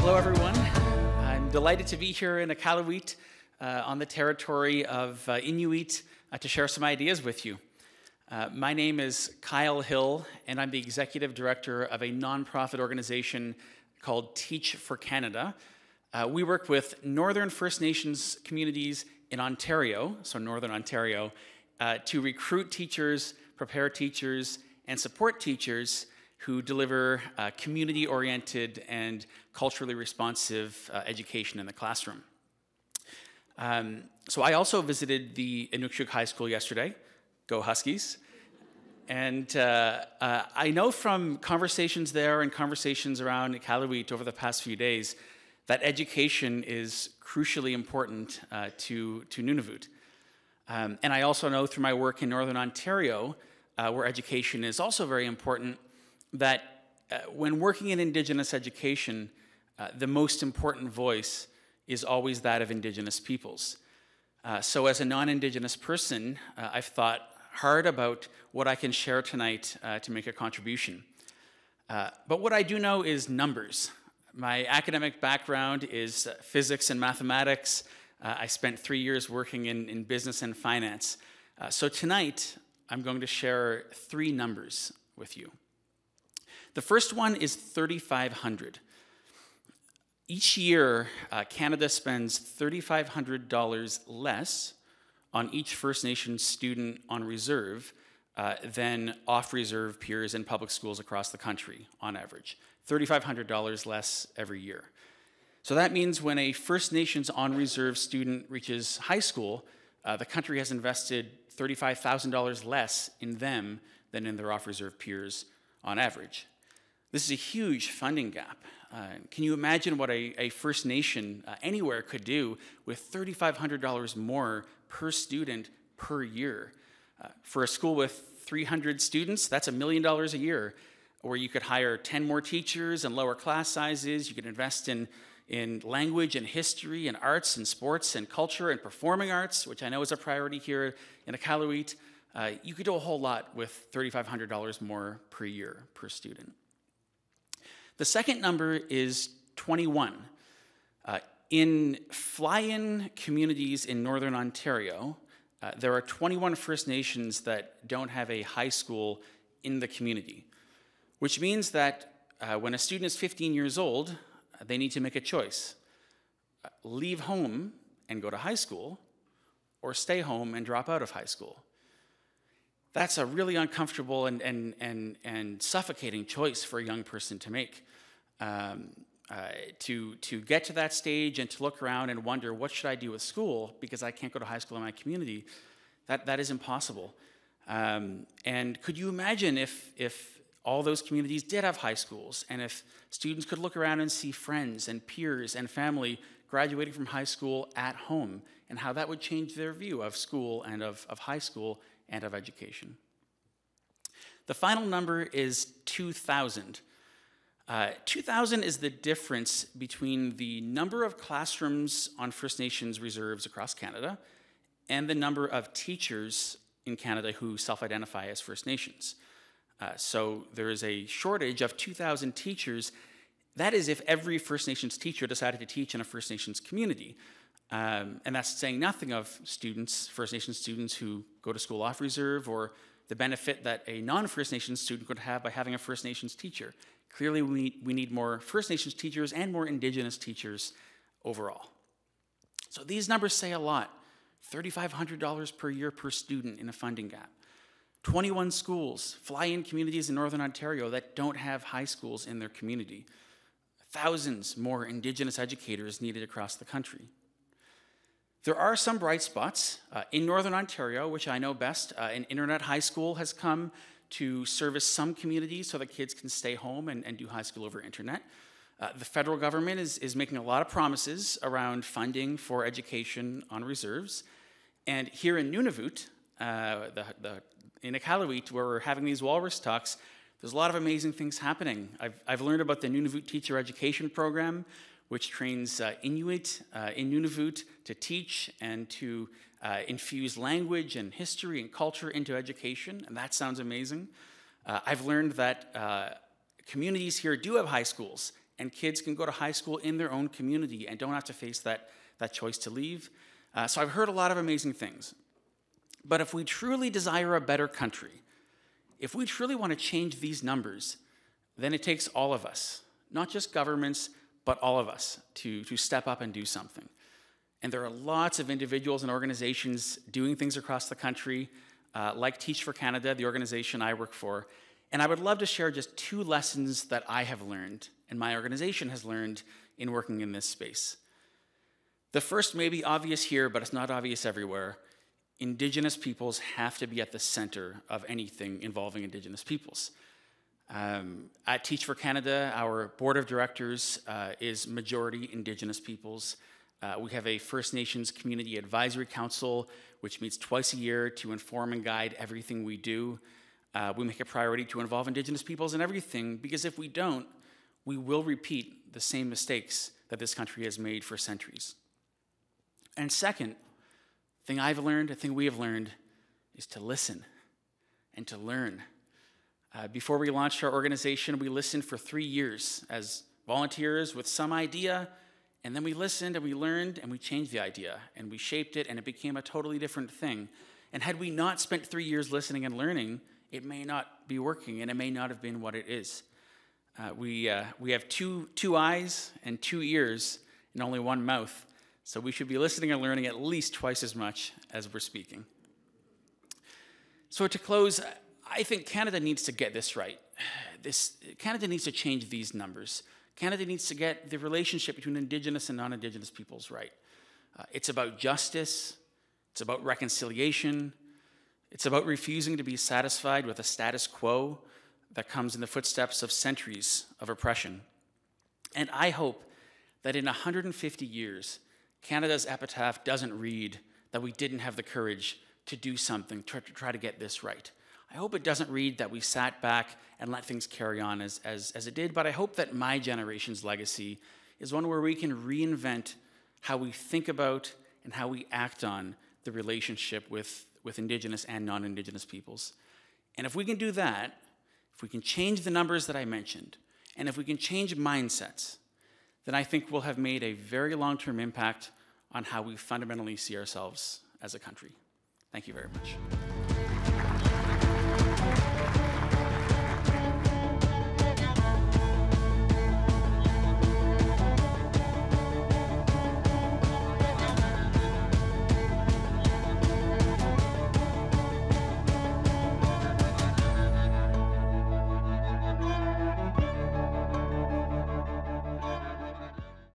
Hello, everyone. I'm delighted to be here in Iqaluit on the territory of Inuit to share some ideas with you. My name is Kyle Hill, and I'm the executive director of a nonprofit organization called Teach for Canada. We work with Northern First Nations communities in Ontario, so Northern Ontario, to recruit teachers, prepare teachers, and support teachers who deliver community-oriented and culturally responsive education in the classroom. So I also visited the Inukshuk High School yesterday. Go Huskies. And I know from conversations there and conversations around Iqaluit over the past few days that education is crucially important to Nunavut. And I also know through my work in Northern Ontario, where education is also very important, that when working in Indigenous education, the most important voice is always that of Indigenous peoples. So as a non-Indigenous person, I've thought hard about what I can share tonight to make a contribution. But what I do know is numbers. My academic background is physics and mathematics. I spent 3 years working in business and finance. So tonight, I'm going to share 3 numbers with you. The first one is 3,500. Each year, Canada spends $3,500 less on each First Nations student on reserve than off-reserve peers in public schools across the country, on average. $3,500 less every year. So that means when a First Nations on-reserve student reaches high school, the country has invested $35,000 less in them than in their off-reserve peers on average. This is a huge funding gap. Can you imagine what a First Nation anywhere could do with $3,500 more per student per year? For a school with 300 students, that's $1 million a year, where you could hire 10 more teachers and lower class sizes. You could invest in language and history and arts and sports and culture and performing arts, which I know is a priority here in Iqaluit. You could do a whole lot with $3,500 more per year per student. The second number is 21. In fly-in communities in Northern Ontario, there are 21 First Nations that don't have a high school in the community, which means that when a student is 15 years old, they need to make a choice. Leave home and go to high school, or stay home and drop out of high school. That's a really uncomfortable and suffocating choice for a young person to make. To get to that stage and to look around and wonder, what should I do with school because I can't go to high school in my community, that is impossible. And could you imagine if all those communities did have high schools, and if students could look around and see friends and peers and family graduating from high school at home, and how that would change their view of school and of high school and of education. The final number is 2,000. 2,000 is the difference between the number of classrooms on First Nations reserves across Canada and the number of teachers in Canada who self-identify as First Nations. So there is a shortage of 2,000 teachers. That is if every First Nations teacher decided to teach in a First Nations community. And that's saying nothing of students, First Nations students who go to school off reserve, or the benefit that a non-First Nations student could have by having a First Nations teacher. Clearly, we need more First Nations teachers and more Indigenous teachers overall. So these numbers say a lot. $3,500 per year per student in a funding gap. 21 schools, fly-in communities in Northern Ontario that don't have high schools in their community. Thousands more Indigenous educators needed across the country. There are some bright spots. In Northern Ontario, which I know best, an internet high school has come to service some communities so that kids can stay home and do high school over internet. The federal government is making a lot of promises around funding for education on reserves. And here in Nunavut, in Iqaluit, where we're having these Walrus Talks, there's a lot of amazing things happening. I've learned about the Nunavut Teacher Education Program, which trains Inuit in Nunavut to teach and to infuse language and history and culture into education, and that sounds amazing. I've learned that communities here do have high schools, and kids can go to high school in their own community and don't have to face that choice to leave. So I've heard a lot of amazing things. But if we truly desire a better country, if we truly want to change these numbers, then it takes all of us, not just governments, but all of us to step up and do something. And there are lots of individuals and organizations doing things across the country, like Teach for Canada, the organization I work for. And I would love to share just 2 lessons that I have learned and my organization has learned in working in this space. The first may be obvious here, but it's not obvious everywhere. Indigenous peoples have to be at the center of anything involving Indigenous peoples. At Teach for Canada, our board of directors is majority Indigenous peoples. We have a First Nations Community Advisory Council, which meets twice a year to inform and guide everything we do. We make a priority to involve Indigenous peoples in everything, because if we don't, we will repeat the same mistakes that this country has made for centuries. And second, thing I've learned, a thing we have learned, is to listen and to learn. Before we launched our organization, we listened for 3 years as volunteers with some idea, and then we listened and we learned and we changed the idea and we shaped it and it became a totally different thing. And had we not spent 3 years listening and learning, it may not be working and it may not have been what it is. We have two eyes and 2 ears and only 1 mouth, so we should be listening and learning at least twice as much as we're speaking. So to close, I think Canada needs to get this right. Canada needs to change these numbers. Canada needs to get the relationship between Indigenous and non-Indigenous peoples right. It's about justice. It's about reconciliation. It's about refusing to be satisfied with a status quo that comes in the footsteps of centuries of oppression. And I hope that in 150 years, Canada's epitaph doesn't read that we didn't have the courage to do something, to try to get this right. I hope it doesn't read that we sat back and let things carry on as it did, but I hope that my generation's legacy is one where we can reinvent how we think about and how we act on the relationship with Indigenous and non-Indigenous peoples. And if we can do that, if we can change the numbers that I mentioned, and if we can change mindsets, then I think we'll have made a very long-term impact on how we fundamentally see ourselves as a country. Thank you very much.